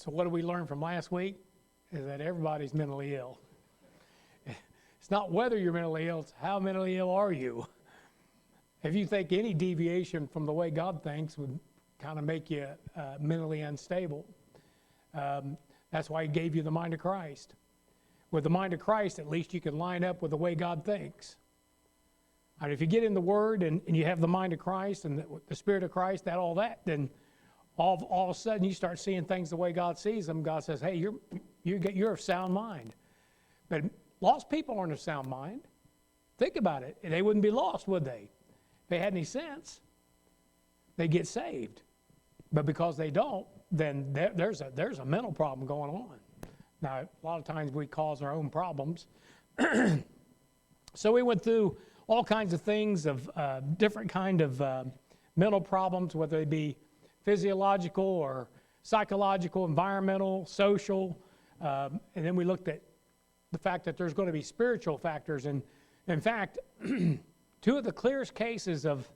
So what did we learn from last week? Is that everybody's mentally ill. It's not whether you're mentally ill, it's how mentally ill are you. If you think any deviation from the way God thinks would kind of make you mentally unstable, that's why He gave you the mind of Christ. With the mind of Christ, at least you can line up with the way God thinks. And if you get in the Word and you have the mind of Christ and the Spirit of Christ, then all of a sudden you start seeing things the way God sees them. God says, hey, you're of sound mind. But lost people aren't of sound mind. Think about it. They wouldn't be lost, would they? If they had any sense, they get saved. But because they don't, then there's a mental problem going on. Now, a lot of times we cause our own problems. So we went through all kinds of things of different kind of mental problems, whether they be physiological or psychological, environmental, social. And then we looked at the fact that there's going to be spiritual factors. And in fact, two of the clearest cases of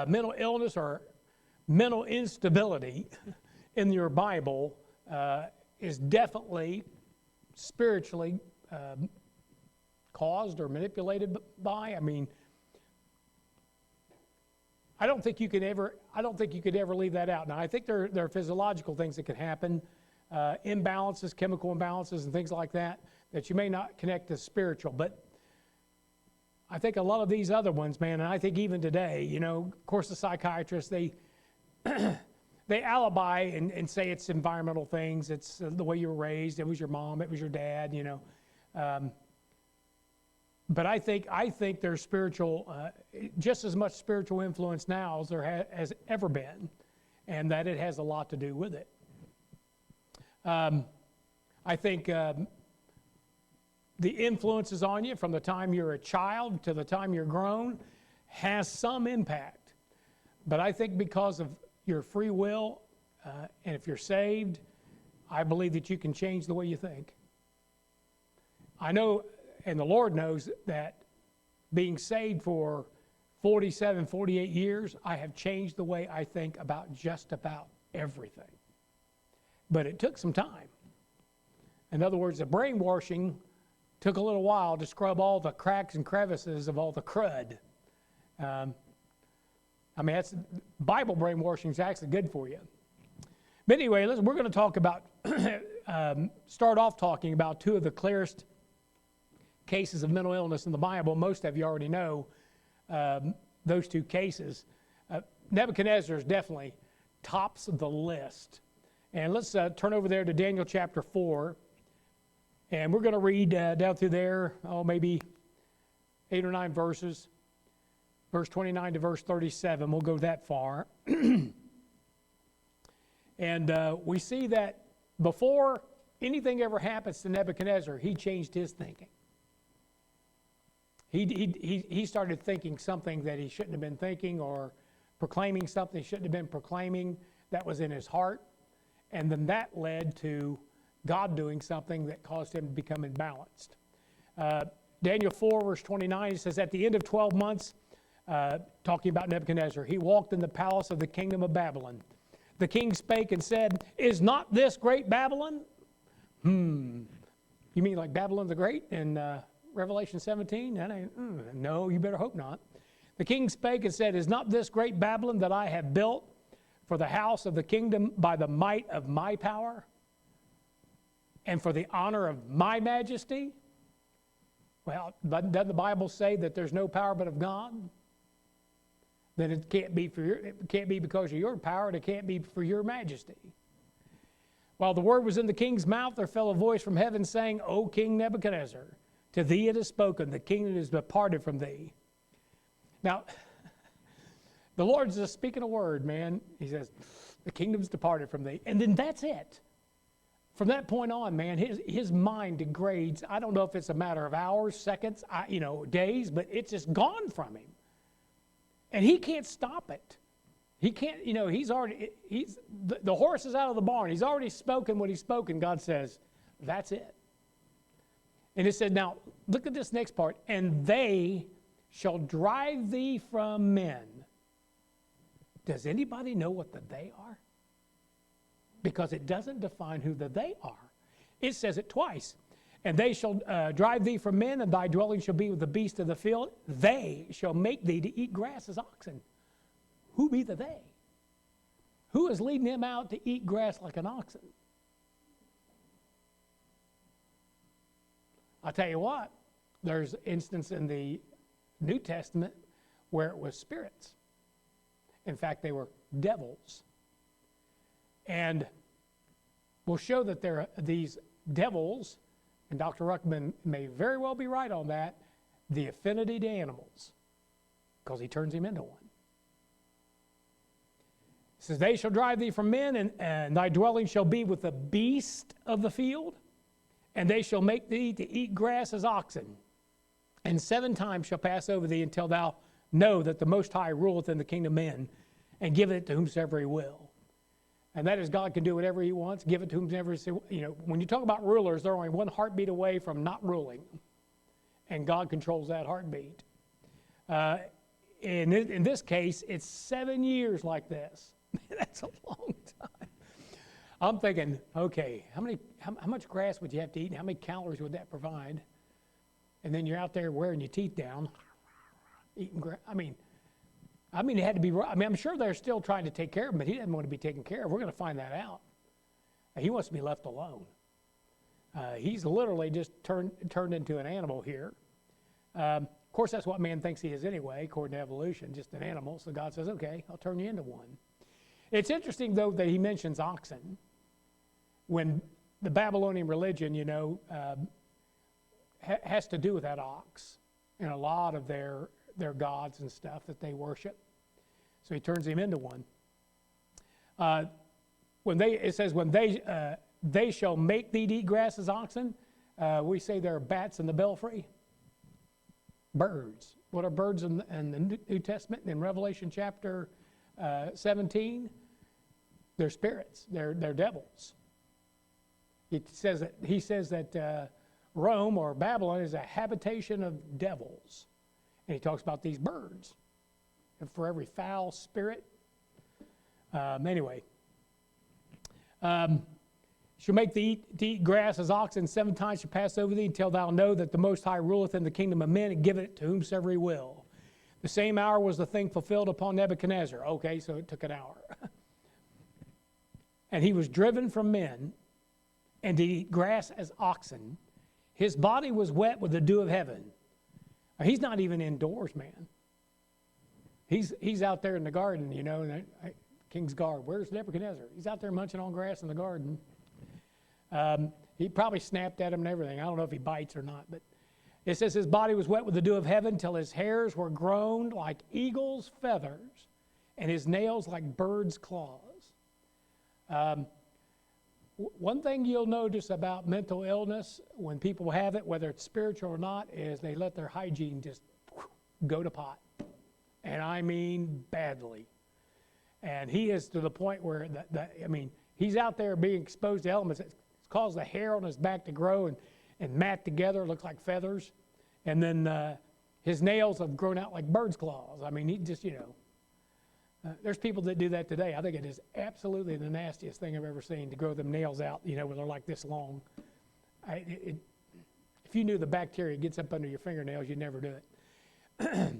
mental illness or mental instability in your Bible is definitely spiritually caused or manipulated by. I mean, I don't think you could ever leave that out. Now, I think there are physiological things that can happen, imbalances, chemical imbalances, and things like that you may not connect to spiritual. But I think a lot of these other ones, man, and I think even today, of course, the psychiatrists they alibi and say it's environmental things, it's the way you were raised, it was your mom, it was your dad, But I think there's spiritual, just as much spiritual influence now as there has ever been, and that it has a lot to do with it. I think the influences on you from the time you're a child to the time you're grown has some impact. But I think because of your free will, and if you're saved, I believe that you can change the way you think. I know, and the Lord knows that being saved for 47, 48 years, I have changed the way I think about just about everything. But it took some time. In other words, the brainwashing took a little while to scrub all the cracks and crevices of all the crud. That's Bible brainwashing is actually good for you. But anyway, we're going to talk about, start off talking about two of the clearest cases of mental illness in the Bible. Most of you already know those two cases. Nebuchadnezzar is definitely tops the list. And let's turn over there to Daniel chapter 4. And we're going to read down through there, maybe 8 or 9 verses. Verse 29 to verse 37, we'll go that far. And we see that before anything ever happens to Nebuchadnezzar, he changed his thinking. He started thinking something that he shouldn't have been thinking, or proclaiming something he shouldn't have been proclaiming that was in his heart. And then that led to God doing something that caused him to become imbalanced. Daniel 4, verse 29, it says, at the end of 12 months, talking about Nebuchadnezzar, he walked in the palace of the kingdom of Babylon. The king spake and said, is not this great Babylon? You mean like Babylon the Great in Revelation 17? No, you better hope not. The king spake and said, is not this great Babylon that I have built for the house of the kingdom by the might of my power and for the honor of my majesty? Well, doesn't the Bible say that there's no power but of God? Then it can't be because of your power, and it can't be for your majesty. While the word was in the king's mouth, there fell a voice from heaven saying, O King Nebuchadnezzar, to thee it is spoken, the kingdom is departed from thee. Now, the Lord's just speaking a word, man. He says, the kingdom's departed from thee. And then that's it. From that point on, man, his mind degrades. I don't know if it's a matter of hours, seconds, days, but it's just gone from him. And he can't stop it. He can't, the horse is out of the barn. He's already spoken what he's spoken. God says, that's it. And it said, now, look at this next part. And they shall drive thee from men. Does anybody know what the they are? because it doesn't define who the they are. It says it twice. And they shall drive thee from men, and thy dwelling shall be with the beasts of the field. They shall make thee to eat grass as oxen. Who be the they? Who is leading him out to eat grass like an oxen? I'll tell you what, there's instance in the New Testament where it was spirits. In fact, they were devils. And we'll show that there are these devils, and Dr. Ruckman may very well be right on that, the affinity to animals, because he turns him into one. It says, they shall drive thee from men, and thy dwelling shall be with the beast of the field, and they shall make thee to eat grass as oxen. And 7 times shall pass over thee until thou know that the Most High ruleth in the kingdom of men, and giveth it to whomsoever he will. And that is, God can do whatever he wants, give it to whomsoever. You know, when you talk about rulers, they're only one heartbeat away from not ruling. And God controls that heartbeat. In this case, it's 7 years like this. That's a long time. I'm thinking, okay, how much grass would you have to eat, and how many calories would that provide? And then you're out there wearing your teeth down, eating grass. I mean, it had to be. I mean, I'm sure they're still trying to take care of him, but he doesn't want to be taken care of. We're going to find that out. He wants to be left alone. He's literally just turned into an animal here. Of course, that's what man thinks he is anyway, according to evolution, just an animal. So God says, okay, I'll turn you into one. It's interesting, though, that he mentions oxen. When the Babylonian religion, you know, has to do with that ox and a lot of their gods and stuff that they worship. So he turns him into one. It says, when they shall make thee to eat grass as oxen, we say there are bats in the belfry. Birds. What are birds in the New Testament? In Revelation chapter 17, they're spirits. They're devils. He says that Rome or Babylon is a habitation of devils. And he talks about these birds. And for every foul spirit. Anyway. Shall make thee eat grass as oxen, 7 times shall pass over thee until thou know that the Most High ruleth in the kingdom of men and giveth it to whomsoever he will. The same hour was the thing fulfilled upon Nebuchadnezzar. Okay, so it took an hour. And he was driven from men and did eat grass as oxen. His body was wet with the dew of heaven. Now, he's not even indoors, man. He's out there in the garden, you know, King's Guard. Where's Nebuchadnezzar? He's out there munching on grass in the garden. He probably snapped at him and everything. I don't know if he bites or not, but it says his body was wet with the dew of heaven till his hairs were grown like eagle's feathers and his nails like bird's claws. One thing you'll notice about mental illness when people have it, whether it's spiritual or not, is they let their hygiene just go to pot. And I mean badly. And he is to the point where, he's out there being exposed to elements. It's caused the hair on his back to grow and mat together, look like feathers. And then his nails have grown out like bird's claws. I mean, he just, there's people that do that today. I think it is absolutely the nastiest thing I've ever seen, to grow them nails out, where they're like this long. If you knew the bacteria gets up under your fingernails, you'd never do it.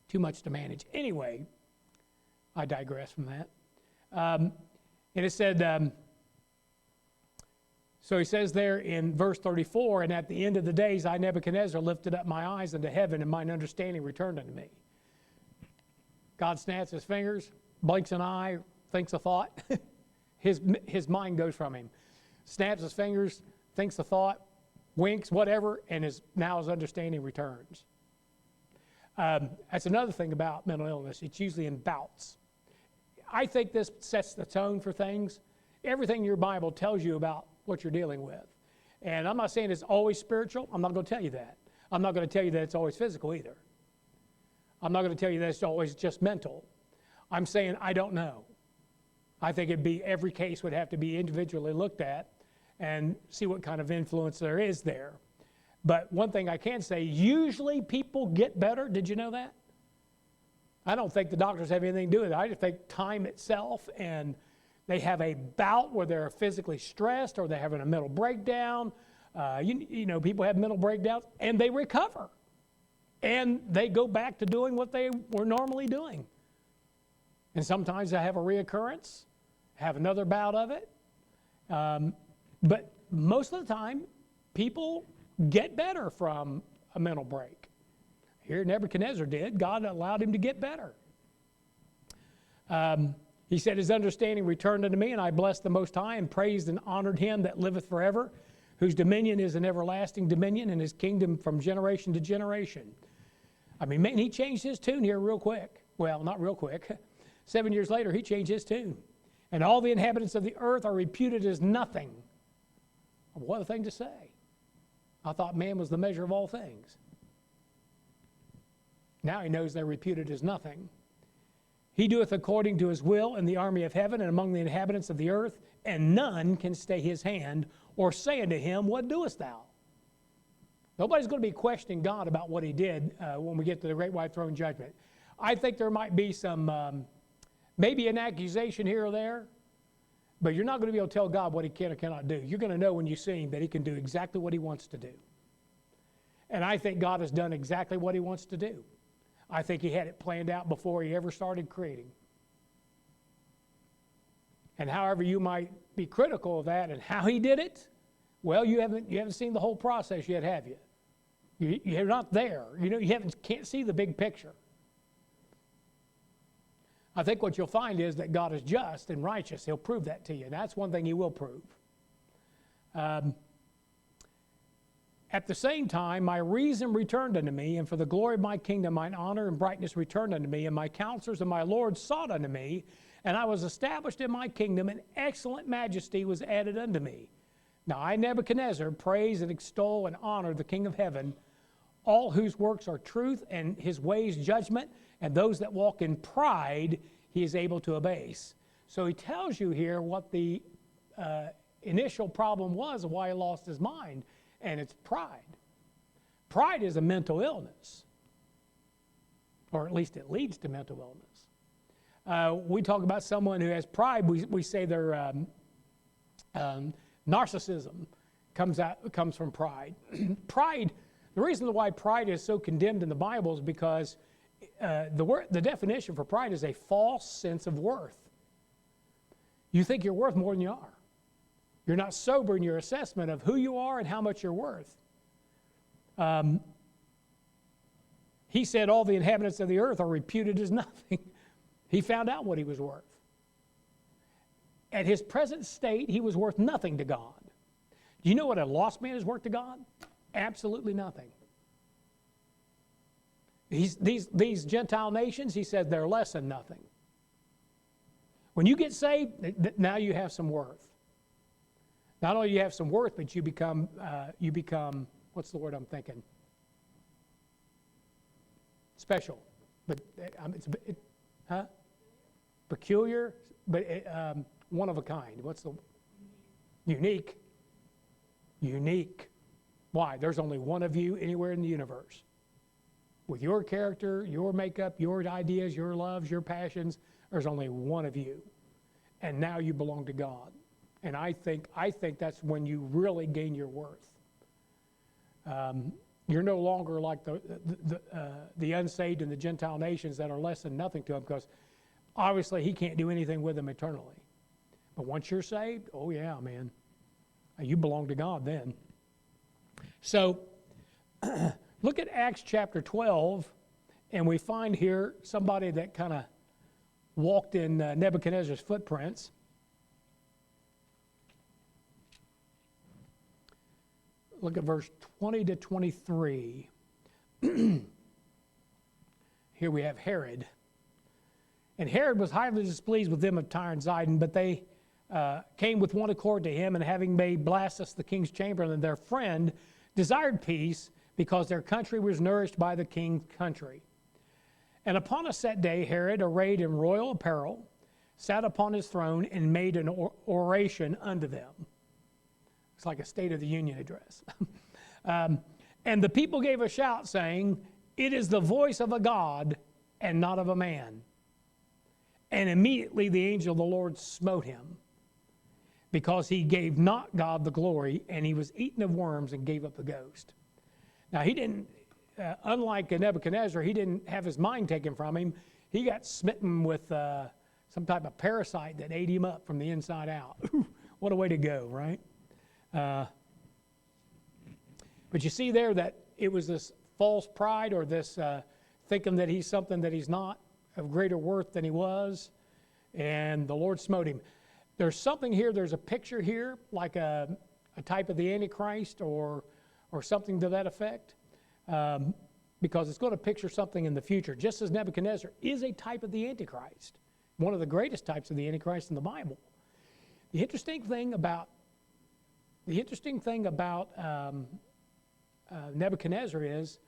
Too much to manage. Anyway, I digress from that. And it said, so he says there in verse 34, and at the end of the days I, Nebuchadnezzar, lifted up my eyes unto heaven, and mine understanding returned unto me. God snaps his fingers, blinks an eye, thinks a thought. his mind goes from him. Snaps his fingers, thinks a thought, winks, whatever, and now his understanding returns. That's another thing about mental illness. It's usually in bouts. I think this sets the tone for things. Everything your Bible tells you about what you're dealing with. And I'm not saying it's always spiritual. I'm not going to tell you that. I'm not going to tell you that it's always physical either. I'm not going to tell you that it's always just mental. I'm saying I don't know. I think every case would have to be individually looked at and see what kind of influence there is there. But one thing I can say, usually people get better. Did you know that? I don't think the doctors have anything to do with it. I just think time itself and They have a bout where they're physically stressed or they're having a mental breakdown. You know, people have mental breakdowns and they recover. And they go back to doing what they were normally doing. And sometimes they have a reoccurrence, have another bout of it. But most of the time, people get better from a mental break. Here Nebuchadnezzar did. God allowed him to get better. He said, his understanding returned unto me, and I blessed the Most High, and praised and honored him that liveth forever, whose dominion is an everlasting dominion, and his kingdom from generation to generation. I mean, man, he changed his tune here real quick. Well, not real quick. 7 years later, he changed his tune. And all the inhabitants of the earth are reputed as nothing. What a thing to say. I thought man was the measure of all things. Now he knows they're reputed as nothing. He doeth according to his will in the army of heaven and among the inhabitants of the earth, and none can stay his hand or say unto him, what doest thou? Nobody's going to be questioning God about what he did when we get to the great white throne judgment. I think there might be some, maybe an accusation here or there, but you're not going to be able to tell God what he can or cannot do. You're going to know when you see him that he can do exactly what he wants to do. And I think God has done exactly what he wants to do. I think he had it planned out before he ever started creating. And however you might be critical of that and how he did it, well, you haven't seen the whole process yet, have you? You're not there. You know, can't see the big picture. I think what you'll find is that God is just and righteous. He'll prove that to you. And that's one thing he will prove. At the same time, my reason returned unto me, and for the glory of my kingdom, mine honor and brightness returned unto me, and my counselors and my lords sought unto me, and I was established in my kingdom, and excellent majesty was added unto me. Now I, Nebuchadnezzar, praise and extol and honor the King of heaven, all whose works are truth, and his ways judgment, and those that walk in pride he is able to abase. So he tells you here what the initial problem was of why he lost his mind. And it's pride. Pride is a mental illness, or at least it leads to mental illness. We talk about someone who has pride. We say their narcissism comes from pride. Pride. The reason why pride is so condemned in the Bible is because the definition for pride is a false sense of worth. You think you're worth more than you are. You're not sober in your assessment of who you are and how much you're worth. He said all the inhabitants of the earth are reputed as nothing. He found out what he was worth. At his present state, he was worth nothing to God. Do you know what a lost man is worth to God? Absolutely nothing. These Gentile nations, he said, they're less than nothing. When you get saved, now you have some worth. Not only do you have some worth, but you become, what's the word I'm thinking? Special. But peculiar, but one of a kind. What's the unique? Unique. Why? There's only one of you anywhere in the universe. With your character, your makeup, your ideas, your loves, your passions, there's only one of you. And now you belong to God. And I think that's when you really gain your worth. You're no longer like the unsaved and the Gentile nations that are less than nothing to him, because obviously he can't do anything with them eternally. But once you're saved, oh yeah, man, you belong to God then. So look at Acts chapter 12, and we find here somebody that kind of walked in Nebuchadnezzar's footprints. Look at verse 20 to 23. Here we have Herod. And Herod was highly displeased with them of Tyre and Zidon, but they came with one accord to him, and having made Blastus the king's chamberlain their friend, desired peace, because their country was nourished by the king's country. And upon a set day, Herod, arrayed in royal apparel, sat upon his throne and made an oration unto them. It's like a State of the Union address. And the people gave a shout, saying, "It is the voice of a God and not of a man." And immediately the angel of the Lord smote him, because he gave not God the glory, and he was eaten of worms and gave up the ghost. Now he didn't, unlike Nebuchadnezzar, he didn't have his mind taken from him. He got smitten with some type of parasite that ate him up from the inside out. What a way to go, right? But you see there that it was this false pride, or this thinking that he's something that he's not, of greater worth than he was, and the Lord smote him. There's something here, there's a picture here, like a type of the Antichrist, or something to that effect, because it's going to picture something in the future, just as Nebuchadnezzar is a type of the Antichrist, one of the greatest types of the Antichrist in the Bible. The interesting thing about Nebuchadnezzar is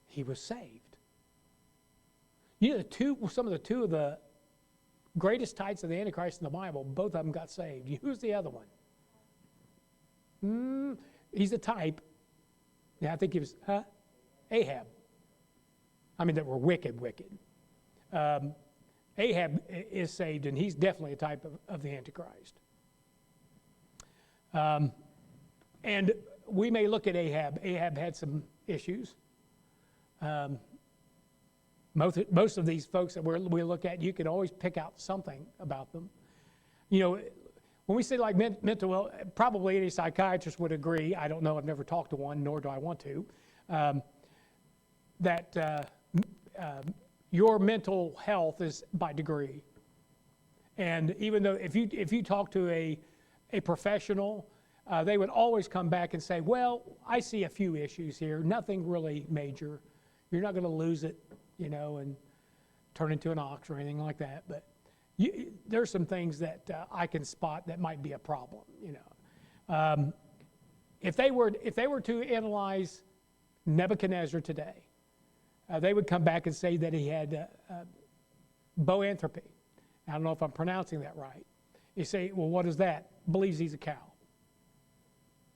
he was saved. You know, some of the greatest types of the Antichrist in the Bible, both of them got saved. Who's the other one? He's a type. Yeah, I think he was, Ahab. I mean, that were wicked. Ahab is saved, and he's definitely a type of the Antichrist. And we may look at Ahab. Ahab had some issues. Most of these folks that we look at, you can always pick out something about them. You know, when we say like mental, well, probably any psychiatrist would agree. I don't know. I've never talked to one, nor do I want to. That your mental health is by degree. And even though if you talk to a professional, they would always come back and say, well, I see a few issues here, nothing really major. You're not going to lose it, you know, and turn into an ox or anything like that. But there's some things that I can spot that might be a problem, you know. If they were to analyze Nebuchadnezzar today, they would come back and say that he had boanthropy. I don't know if I'm pronouncing that right. You say, well, what is that? Believes he's a cow.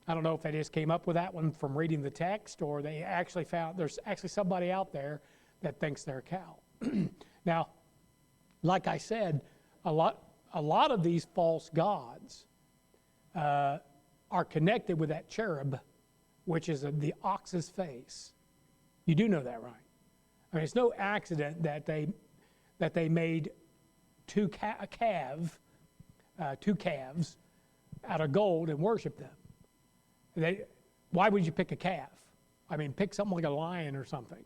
I don't know if they just came up with that one from reading the text, or they actually found there's actually somebody out there that thinks they're a cow. Now, like I said, a lot of these false gods are connected with that cherub, which is the ox's face. You do know that, right? I mean, it's no accident that they made two calves out of gold and worship them. Why would you pick a calf? I mean, pick something like a lion or something.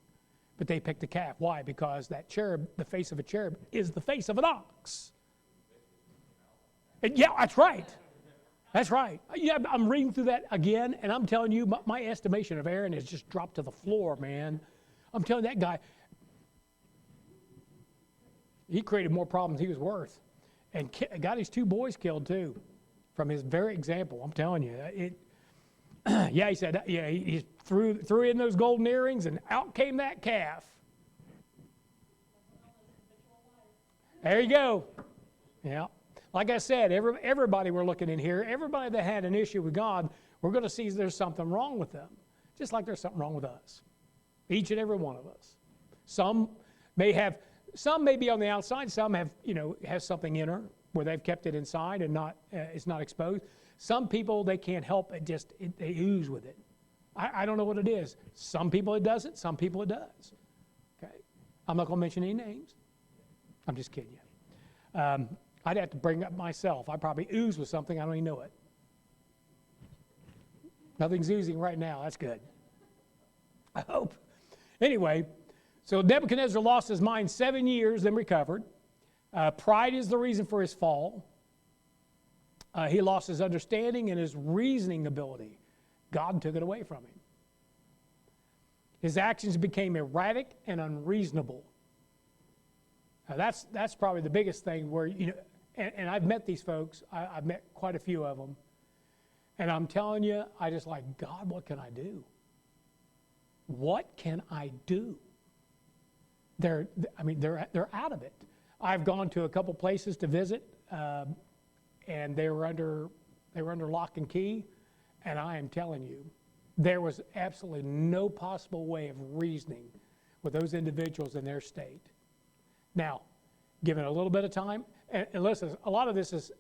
But they picked a calf. Why? Because that cherub, the face of a cherub, is the face of an ox. And yeah, that's right. That's right. Yeah, I'm reading through that again, and I'm telling you, my estimation of Aaron has just dropped to the floor, man. I'm telling that guy, he created more problems than he was worth. And got his two boys killed, too, from his very example. I'm telling you. Yeah, he said, yeah, he threw in those golden earrings, and out came that calf. There you go. Yeah. Like I said, everybody we're looking in here, everybody that had an issue with God, we're going to see there's something wrong with them, just like there's something wrong with us. Each and every one of us. Some may be on the outside. Some have something in her where they've kept it inside and it's not exposed. Some people, they can't help it, they ooze with it. I don't know what it is. Some people it doesn't, some people it does. Okay? I'm not going to mention any names. I'm just kidding you. I'd have to bring up myself. I probably ooze with something, I don't even know it. Nothing's oozing right now, that's good. I hope. Anyway, so Nebuchadnezzar lost his mind 7 years, then recovered. Pride is the reason for his fall. He lost his understanding and his reasoning ability. God took it away from him. His actions became erratic and unreasonable. Now that's probably the biggest thing where, and I've met these folks. I've met quite a few of them. And I'm telling you, I just like, God, what can I do? What can I do? They're out of it. I've gone to a couple places to visit, and they were under lock and key, and I am telling you, there was absolutely no possible way of reasoning with those individuals in their state. Now, Give it a little bit of time. And listen, a lot of this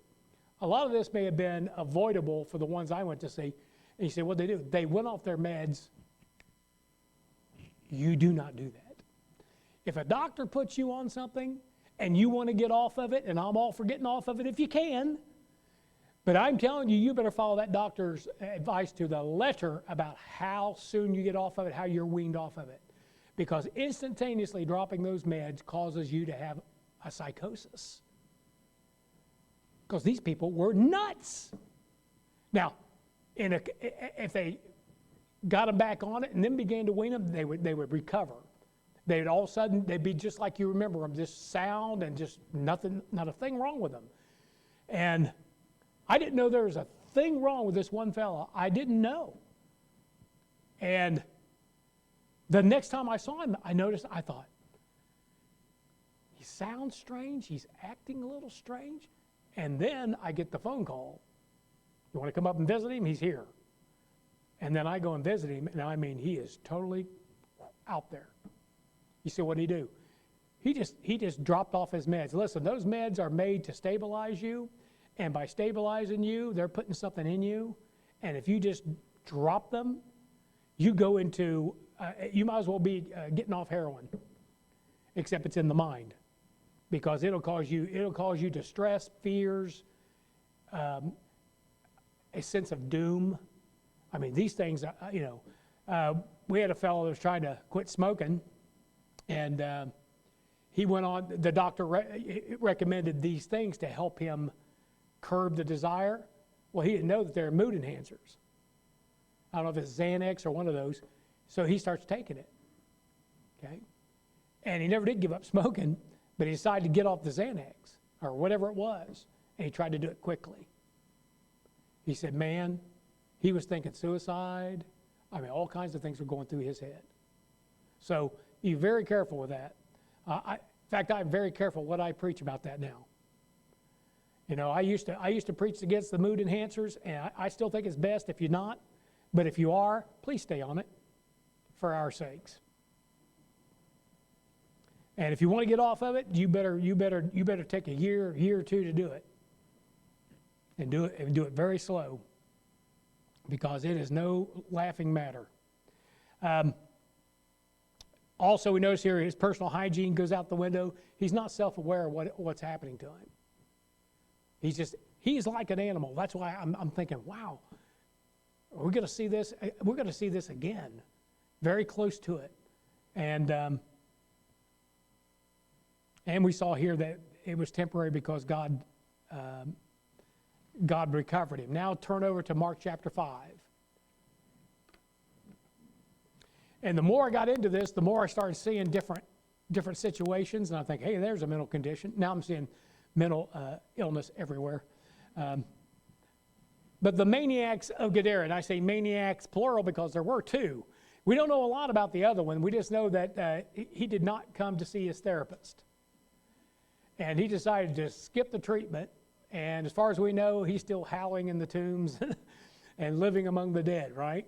may have been avoidable for the ones I went to see. And you say, what did they do? They went off their meds. You do not do that. If a doctor puts you on something and you want to get off of it, and I'm all for getting off of it if you can, but I'm telling you, you better follow that doctor's advice to the letter about how soon you get off of it, how you're weaned off of it. Because instantaneously dropping those meds causes you to have a psychosis. Because these people were nuts. Now, if they got them back on it and then began to wean them, they would recover. They'd all of a sudden, they'd be just like you remember them, just sound and just nothing, not a thing wrong with them. And I didn't know there was a thing wrong with this one fella. I didn't know. And the next time I saw him, I thought, he sounds strange, he's acting a little strange. And then I get the phone call. You want to come up and visit him? He's here. And then I go and visit him, and I mean, he is totally out there. You say, what did he do? He just dropped off his meds. Listen, those meds are made to stabilize you, and by stabilizing you, they're putting something in you. And if you just drop them, you go into, you might as well be getting off heroin, except it's in the mind, because it'll cause you distress, fears, a sense of doom. I mean, these things, we had a fellow that was trying to quit smoking, and he went on, the doctor recommended these things to help him curb the desire. Well, he didn't know that they're mood enhancers. I don't know if it's Xanax or one of those. So he starts taking it, okay? And he never did give up smoking, but he decided to get off the Xanax or whatever it was, and he tried to do it quickly. He said, man, he was thinking suicide. I mean, all kinds of things were going through his head. So be very careful with that. In fact, I'm very careful what I preach about that now. You know, I used to preach against the mood enhancers, and I still think it's best if you're not. But if you are, please stay on it for our sakes. And if you want to get off of it, you better take a year or two to do it. And do it very slow, because it is no laughing matter. Also, we notice here his personal hygiene goes out the window. He's not self-aware of what's happening to him. He's like an animal. That's why I'm thinking, wow, we're going to see this. We're going to see this again, very close to it, and we saw here that it was temporary because God recovered him. Now turn over to Mark chapter 5. And the more I got into this, the more I started seeing different situations, and I think, hey, there's a mental condition. Now I'm seeing mental illness everywhere. But the maniacs of Gadara, and I say maniacs plural because there were two. We don't know a lot about the other one. We just know that he did not come to see his therapist. And he decided to skip the treatment. And as far as we know, he's still howling in the tombs and living among the dead, right?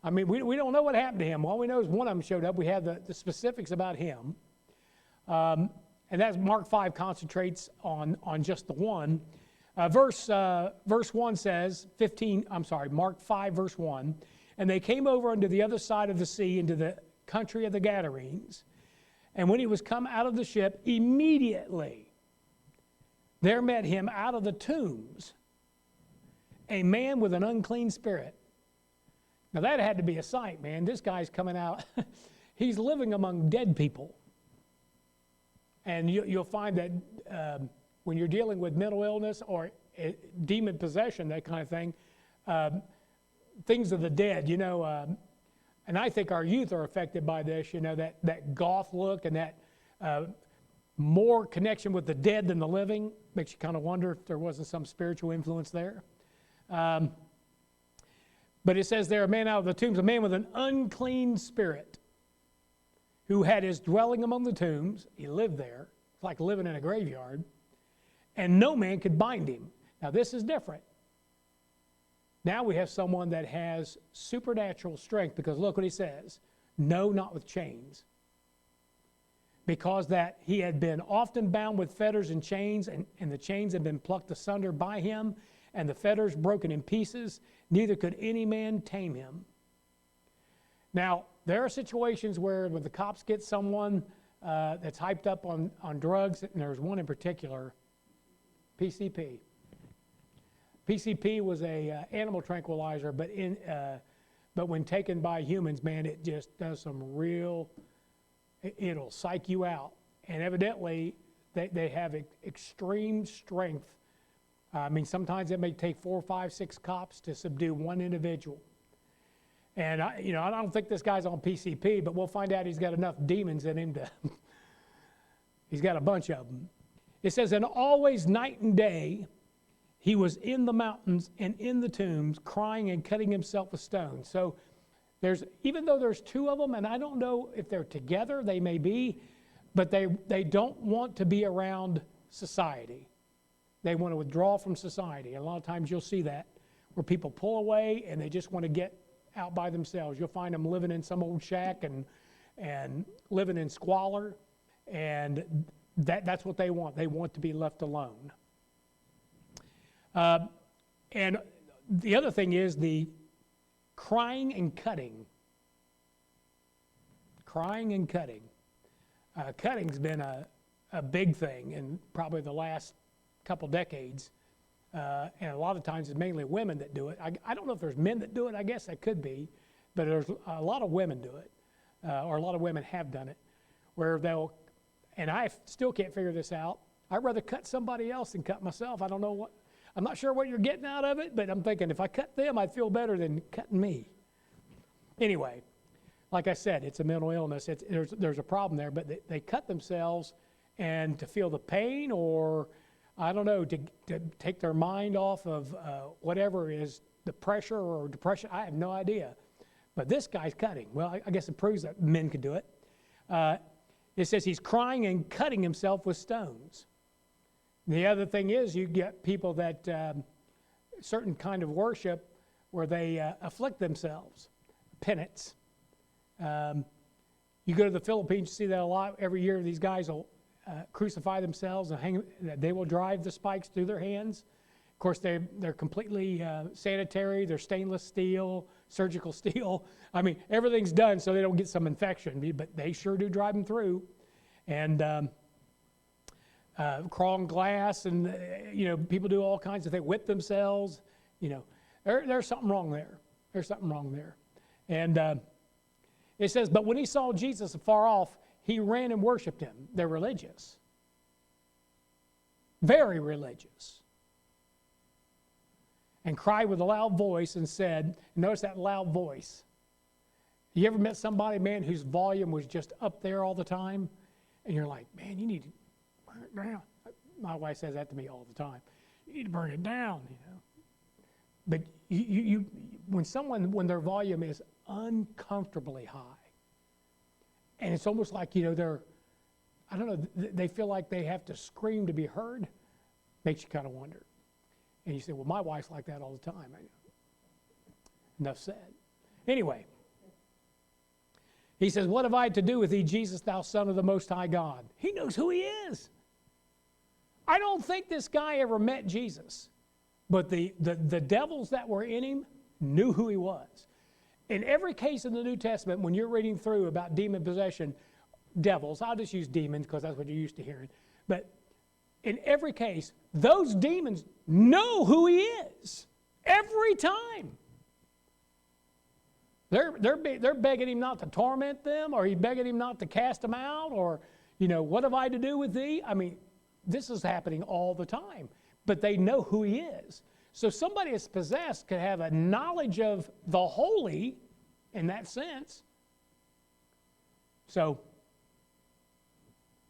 I mean, we don't know what happened to him. All we know is one of them showed up. We have the specifics about him. And that's Mark 5 concentrates on just the one. Verse 1 says, Mark 5 verse 1, and they came over unto the other side of the sea into the country of the Gadarenes. And when he was come out of the ship, immediately there met him out of the tombs a man with an unclean spirit. Now that had to be a sight, man. This guy's coming out. He's living among dead people. And you'll find that when you're dealing with mental illness or demon possession, that kind of thing, things of the dead, and I think our youth are affected by this, that goth look and that more connection with the dead than the living. Makes you kind of wonder if there wasn't some spiritual influence there. But it says there, a man out of the tombs, a man with an unclean spirit, who had his dwelling among the tombs. He lived there. It's like living in a graveyard. And no man could bind him. Now this is different. Now we have someone that has supernatural strength, because look what he says. No, not with chains. because that he had been often bound with fetters and chains, and the chains had been plucked asunder by him, and the fetters broken in pieces, neither could any man tame him. Now, there are situations where when the cops get someone that's hyped up on drugs, and there's one in particular, PCP. PCP was a animal tranquilizer, but when taken by humans, man, it just does some real, it'll psych you out. And evidently, they have extreme strength. I mean, sometimes it may take 4, 5, 6 cops to subdue one individual. And I don't think this guy's on PCP, but we'll find out he's got enough demons in him to, he's got a bunch of them. It says, and always night and day, he was in the mountains and in the tombs, crying and cutting himself with stones. So even though there's 2 of them, and I don't know if they're together, they may be, but they don't want to be around society. They want to withdraw from society. A lot of times you'll see that, where people pull away and they just want to get out by themselves. You'll find them living in some old shack and living in squalor, and that's what they want. They want to be left alone. And the other thing is the crying and cutting. Crying and cutting. Cutting's been a big thing in probably the last couple decades. And a lot of times it's mainly women that do it. I don't know if there's men that do it. I guess that could be. But there's a lot of women do it. Or a lot of women have done it. Where they'll, and I still can't figure this out, I'd rather cut somebody else than cut myself. I'm not sure what you're getting out of it, but I'm thinking if I cut them, I'd feel better than cutting me. Anyway, like I said, it's a mental illness. There's a problem there, but they cut themselves and to feel the pain, or I don't know, to take their mind off of whatever is the pressure or depression. I have no idea. But this guy's cutting. Well, I guess it proves that men could do it. It says he's crying and cutting himself with stones. The other thing is you get people that certain kind of worship where they afflict themselves, penance. You go to the Philippines, you see that a lot. Every year these guys will crucify themselves and they will drive the spikes through their hands. Of course, they're completely sanitary. They're stainless steel, surgical steel. I mean, everything's done so they don't get some infection, but they sure do drive them through. And crawl on glass, and people do all kinds of things, whip themselves. There's something wrong there. There's something wrong there. And it says, but when he saw Jesus afar off, he ran and worshiped him. They're religious. Very religious. And cried with a loud voice and said, notice that loud voice. You ever met somebody, man, whose volume was just up there all the time? And you're like, man, you need to burn it down. My wife says that to me all the time. You need to burn it down, But when their volume is uncomfortably high, and it's almost like, they feel like they have to scream to be heard, makes you kind of wonder. And you say, well, my wife's like that all the time. Enough said. Anyway, he says, what have I to do with thee, Jesus, thou Son of the Most High God? He knows who he is. I don't think this guy ever met Jesus, but the devils that were in him knew who he was. In every case in the New Testament, when you're reading through about demon possession, devils, I'll just use demons because that's what you're used to hearing, but in every case, those demons know who he is every time. They're begging him not to torment them, or he's begging him not to cast them out, or, what have I to do with thee? I mean, this is happening all the time, but they know who he is. So somebody that's possessed could have a knowledge of the holy in that sense. So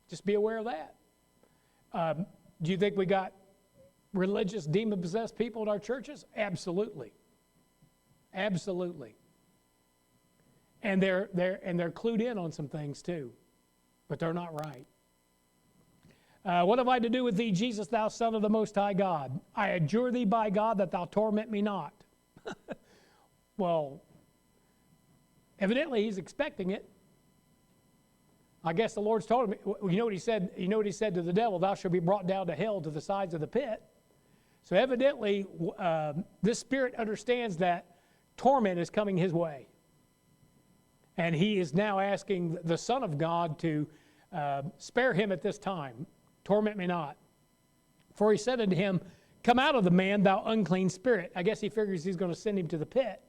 just be aware of that. Do you think we got religious demon-possessed people in our churches? Absolutely. Absolutely. And they're clued in on some things too, but they're not right. What have I to do with thee, Jesus, thou Son of the Most High God? I adjure thee by God that thou torment me not. Well, evidently he's expecting it. I guess the Lord's told him, you know what he said? You know what he said to the devil? Thou shalt be brought down to hell, to the sides of the pit. So evidently, this spirit understands that torment is coming his way. And he is now asking the Son of God to spare him at this time. Torment me not. For he said unto him, come out of the man, thou unclean spirit. I guess he figures he's going to send him to the pit,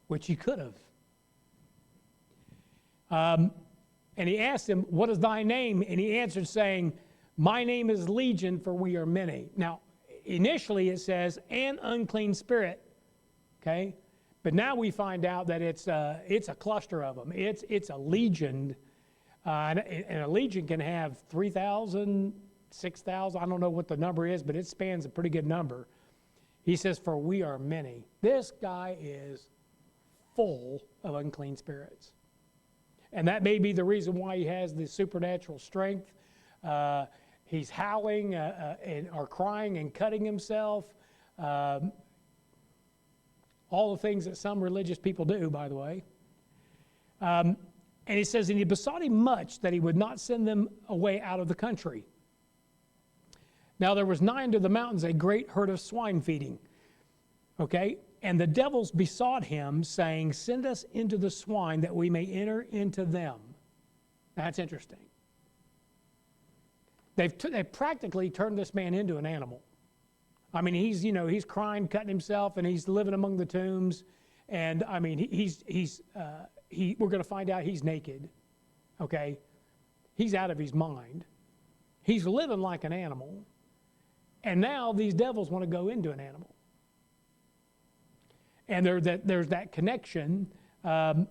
which he could have. And he asked him, what is thy name? And he answered, saying, my name is Legion, for we are many. Now, initially it says, an unclean spirit. Okay? But now we find out that it's a cluster of them. It's a legion. And a legion can have 3,000, 6,000. I don't know what the number is, but it spans a pretty good number. He says, for we are many. This guy is full of unclean spirits. And that may be the reason why he has the supernatural strength. He's howling or crying and cutting himself. All the things that some religious people do, by the way. And he says, and he besought him much that he would not send them away out of the country. Now there was nigh unto the mountains a great herd of swine feeding. Okay? And the devils besought him, saying, send us into the swine that we may enter into them. That's interesting. They've practically turned this man into an animal. I mean, he's crying, cutting himself, and he's living among the tombs. And I mean, we're going to find out he's naked. Okay? He's out of his mind. He's living like an animal. And now these devils want to go into an animal. And there's that connection. Let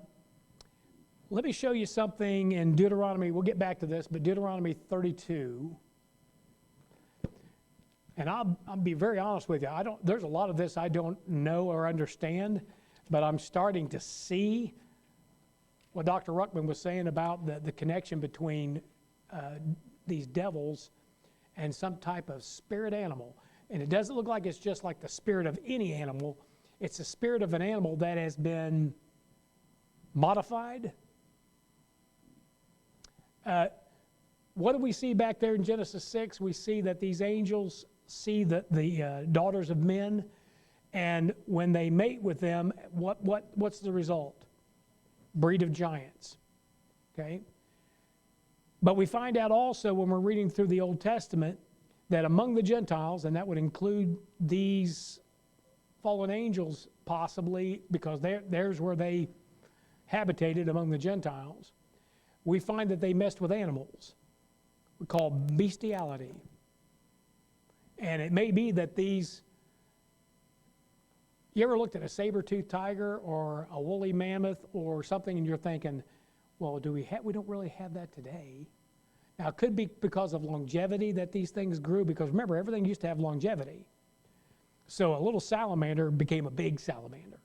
me show you something in Deuteronomy. We'll get back to this, but Deuteronomy 32. And I'll be very honest with you. There's a lot of this I don't know or understand, but I'm starting to see what Dr. Ruckman was saying about the connection between these devils and some type of spirit animal. And it doesn't look like it's just like the spirit of any animal. It's the spirit of an animal that has been modified. What do we see back there in Genesis 6? We see that these angels see the daughters of men, and when they mate with them, what's the result? Breed of giants. Okay? But we find out also when we're reading through the Old Testament that among the Gentiles, and that would include these fallen angels possibly, because there's where they habitated among the Gentiles, we find that they messed with animals. We call bestiality. And it may be that these, you ever looked at a saber-toothed tiger or a woolly mammoth or something and you're thinking, well, we don't really have that today. Now it could be because of longevity that these things grew, because remember, everything used to have longevity. So a little salamander became a big salamander.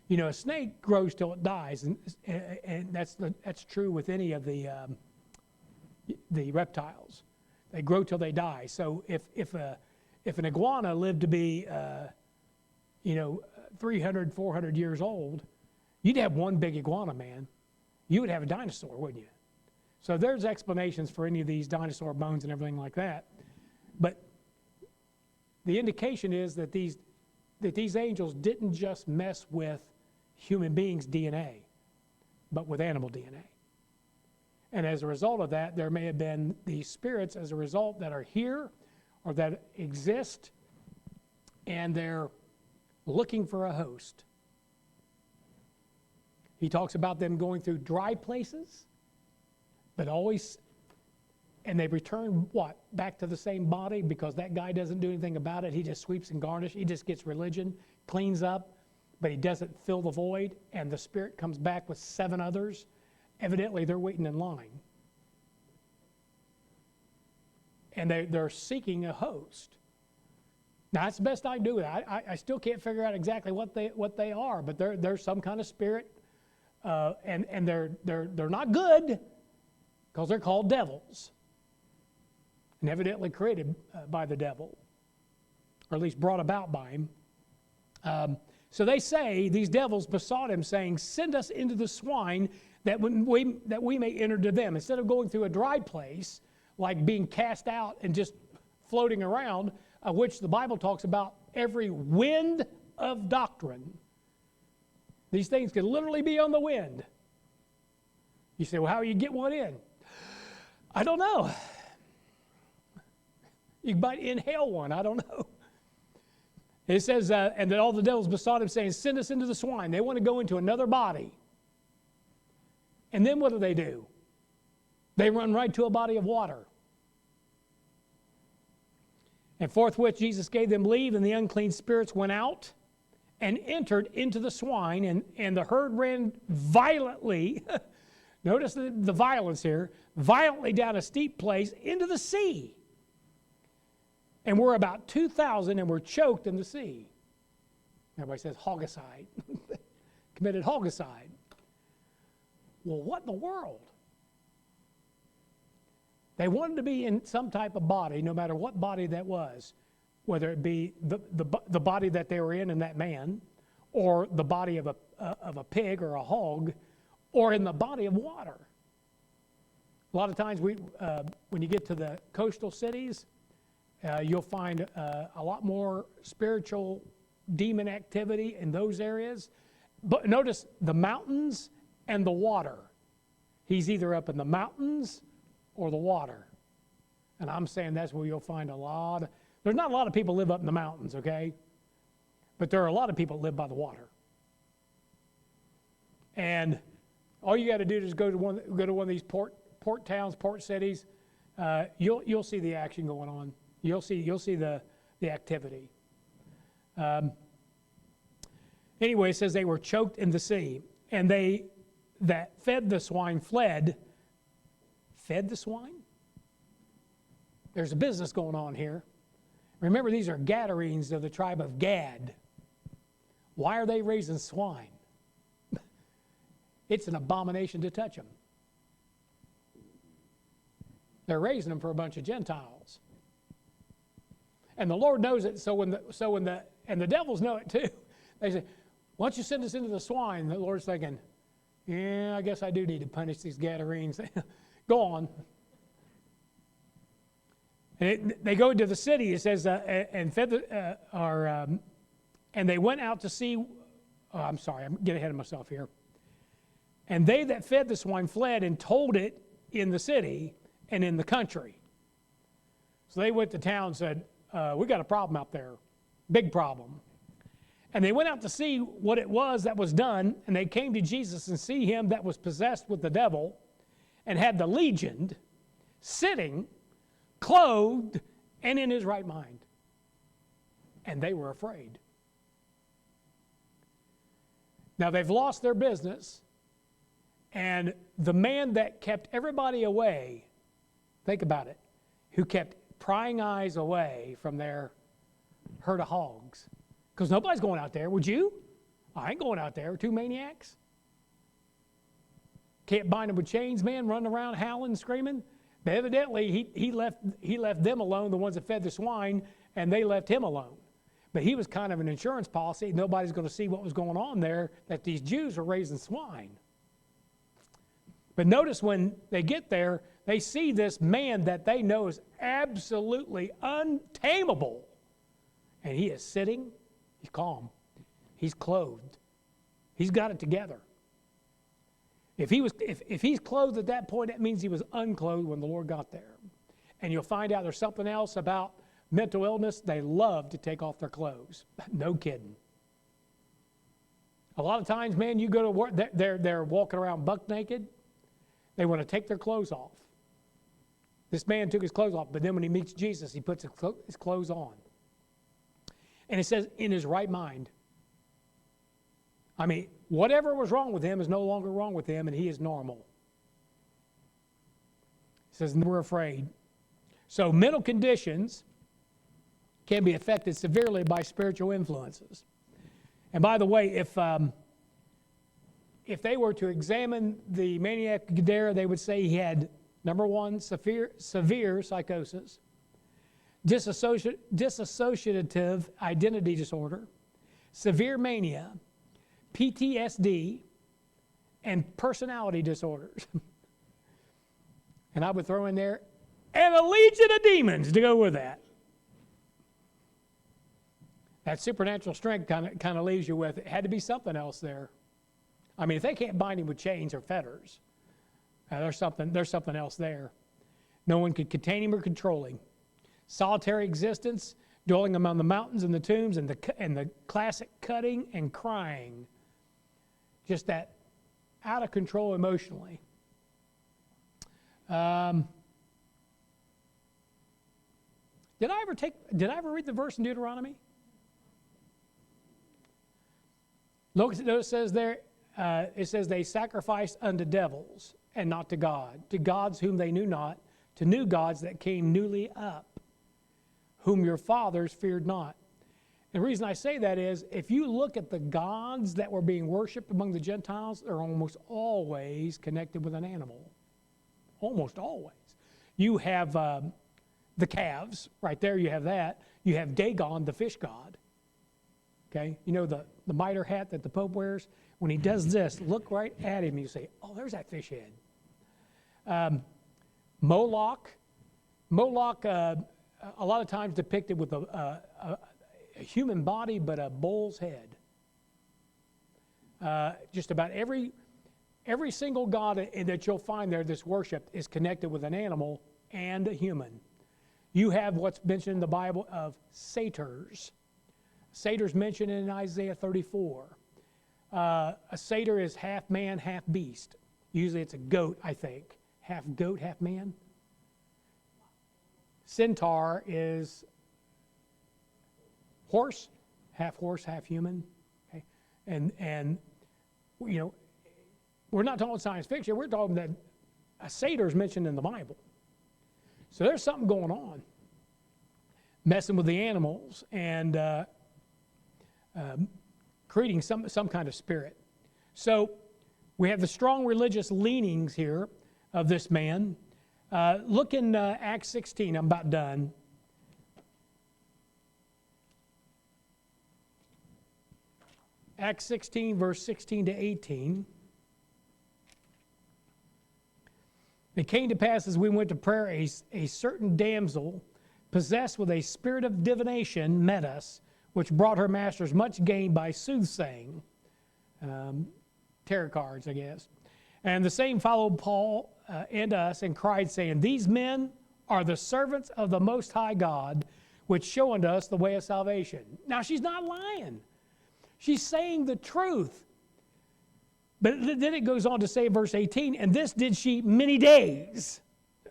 You know, a snake grows till it dies, and that's true with any of the reptiles. They grow till they die. So if an iguana lived to be 300, 400 years old, you'd have one big iguana, man. You would have a dinosaur, wouldn't you? So there's explanations for any of these dinosaur bones and everything like that. But the indication is that these angels didn't just mess with human beings' DNA, but with animal DNA. And as a result of that, there may have been these spirits as a result that are here or that exist, and they're looking for a host. He talks about them going through dry places, but always, and they return what? Back to the same body, because that guy doesn't do anything about it. He just sweeps and garnishes. He just gets religion, cleans up, but he doesn't fill the void, and the spirit comes back with 7 others. Evidently, they're waiting in line. And they're seeking a host. Now, that's the best I can do with it. I still can't figure out exactly what they are, but they're some kind of spirit, and they're not good, because they're called devils, and evidently created by the devil, or at least brought about by him. So they say, these devils besought him, saying, send us into the swine that we may enter to them. Instead of going through a dry place, like being cast out and just floating around, which the Bible talks about every wind of doctrine. These things can literally be on the wind. You say, well, how do you get one in? I don't know. You might inhale one. I don't know. It says, and that all the devils besought him, saying, send us into the swine. They want to go into another body. And then what do? They run right to a body of water. And forthwith Jesus gave them leave, and the unclean spirits went out and entered into the swine, and the herd ran violently, notice the violence here, violently down a steep place into the sea. And were about 2,000 and were choked in the sea. Everybody says hogicide. Committed hogicide. Well, what in the world? They wanted to be in some type of body, no matter what body that was, whether it be the body that they were in that man, or the body of a pig or a hog, or in the body of water. A lot of times when you get to the coastal cities, you'll find a lot more spiritual demon activity in those areas. But notice the mountains and the water. He's either up in the mountains or the water. And I'm saying that's where you'll find there's not a lot of people live up in the mountains, okay? But there are a lot of people that live by the water. And all you got to do is go to one of these port towns, port cities. You'll see the action going on. You'll see the activity. Anyway, it says they were choked in the sea, and they that fed the swine fled. Fed the swine? There's a business going on here. Remember, these are Gadarenes of the tribe of Gad. Why are they raising swine? It's an abomination to touch them. They're raising them for a bunch of Gentiles. And the Lord knows it, and the devils know it too. They say, why don't you send us into the swine? The Lord's thinking, yeah, I guess I do need to punish these Gadarenes. Go on. And they go into the city, it says, and they went out to see, I'm sorry, I'm getting ahead of myself here. And they that fed the swine fled and told it in the city and in the country. So they went to town and said, we got a problem out there, big problem. And they went out to see what it was that was done, and they came to Jesus and see him that was possessed with the devil and had the legion, sitting, clothed, and in his right mind. And they were afraid. Now they've lost their business, and the man that kept everybody away, think about it, who kept prying eyes away from their herd of hogs. Because nobody's going out there. Would you? I ain't going out there. Two maniacs. Can't bind them with chains, man, running around howling, screaming. But evidently, he left them alone, the ones that fed the swine, and they left him alone. But he was kind of an insurance policy. Nobody's going to see what was going on there, that these Jews were raising swine. But notice when they get there, they see this man that they know is absolutely untamable. And he is sitting, he's calm, he's clothed, he's got it together. If he's clothed at that point, that means he was unclothed when the Lord got there. And you'll find out there's something else about mental illness. They love to take off their clothes. No kidding. A lot of times, man, you go to work, they're walking around buck naked. They want to take their clothes off. This man took his clothes off, but then when he meets Jesus, he puts his clothes on. And it says, in his right mind. I mean, whatever was wrong with him is no longer wrong with him, and he is normal. It says, we're afraid. So mental conditions can be affected severely by spiritual influences. And by the way, if they were to examine the maniac Gadara, they would say he had, number one, severe psychosis, dissociative identity disorder, severe mania, PTSD, and personality disorders. And I would throw in there, and a legion of demons to go with that. That supernatural strength kind of leaves you with, it had to be something else there. I mean, if they can't bind him with chains or fetters, there's something else there. No one could contain him or control him. Solitary existence, dwelling among the mountains and the tombs, and the classic cutting and crying. Just that out of control emotionally. Did I ever read the verse in Deuteronomy? Notice it says there, it says they sacrificed unto devils and not to God, to gods whom they knew not, to new gods that came newly up, whom your fathers feared not. And the reason I say that is, if you look at the gods that were being worshipped among the Gentiles, they're almost always connected with an animal. Almost always. You have the calves, right there you have that. You have Dagon, the fish god. Okay, you know the mitre hat that the Pope wears? When he does this, look right at him, you say, oh, there's that fish head. Moloch, a lot of times depicted with a human body, but a bull's head. Just about every single god that you'll find there that's worshipped is connected with an animal and a human. You have what's mentioned in the Bible of satyrs. Satyrs mentioned in Isaiah 34. A satyr is half man, half beast. Usually it's a goat, I think. Half goat, half man. Centaur is horse, half human. Okay? And you know, we're not talking science fiction. We're talking that a satyr is mentioned in the Bible. So there's something going on, messing with the animals and creating some kind of spirit. So we have the strong religious leanings here of this man. Look in Acts 16. I'm about done. Acts 16, verse 16 to 18. It came to pass as we went to prayer, a certain damsel possessed with a spirit of divination met us, which brought her masters much gain by soothsaying. Tarot cards, I guess. And the same followed Paul and us and cried, saying, these men are the servants of the Most High God, which show unto us the way of salvation. Now, she's not lying. She's saying the truth. But then it goes on to say, verse 18, and this did she many days.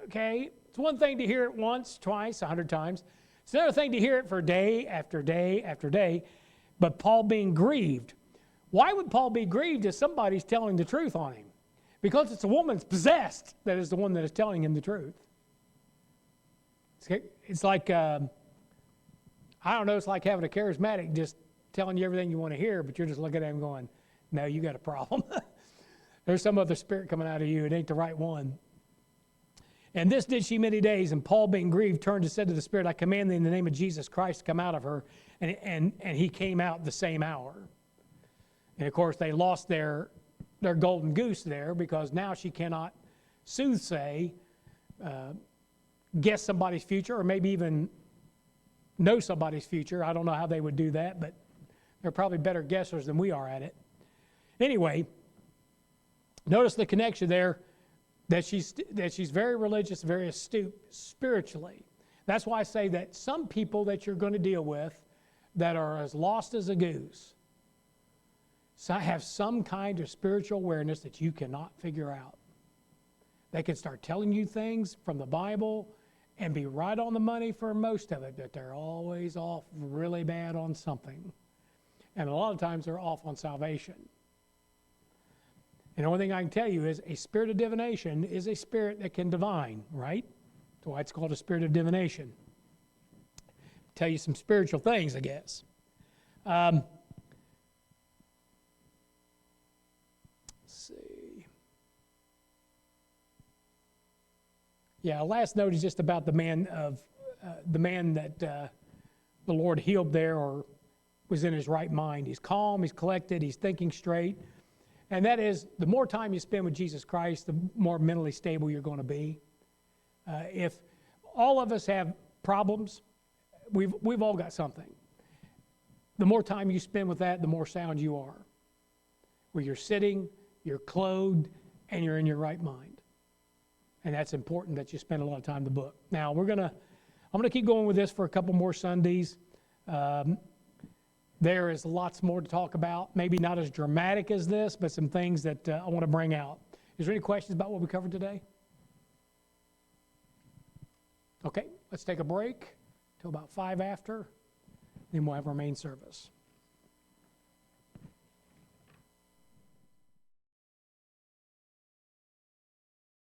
Okay? It's one thing to hear it once, twice, 100 times. It's another thing to hear it for day after day after day. But Paul being grieved. Why would Paul be grieved if somebody's telling the truth on him? Because it's a woman's possessed that is the one that is telling him the truth. It's like, I don't know, it's like having a charismatic just telling you everything you want to hear, but you're just looking at him going, no, you got a problem. There's some other spirit coming out of you. It ain't the right one. And this did she many days, and Paul being grieved turned and said to the spirit, I command thee in the name of Jesus Christ to come out of her. And he came out the same hour. And of course they lost their golden goose there, because now she cannot soothsay, guess somebody's future, or maybe even know somebody's future. I don't know how they would do that, but they're probably better guessers than we are at it. Anyway, notice the connection there, that she's very religious, very astute spiritually. That's why I say that some people that you're going to deal with that are as lost as a goose have some kind of spiritual awareness that you cannot figure out. They can start telling you things from the Bible and be right on the money for most of it, but they're always off really bad on something. And a lot of times they're off on salvation. And the only thing I can tell you is a spirit of divination is a spirit that can divine, right? That's why it's called a spirit of divination. Tell you some spiritual things, I guess. Let's see. Yeah, last note is just about the man that the Lord healed there, or was in his right mind. He's calm, he's collected, he's thinking straight. And that is, the more time you spend with Jesus Christ, the more mentally stable you're going to be. If all of us have problems, we've all got something. The more time you spend with that, the more sound you are. Where you're sitting, you're clothed, and you're in your right mind. And that's important that you spend a lot of time in the book. Now, I'm gonna keep going with this for a couple more Sundays. There is lots more to talk about. Maybe not as dramatic as this, but some things that I want to bring out. Is there any questions about what we covered today? Okay, let's take a break till about 5 after, then we'll have our main service.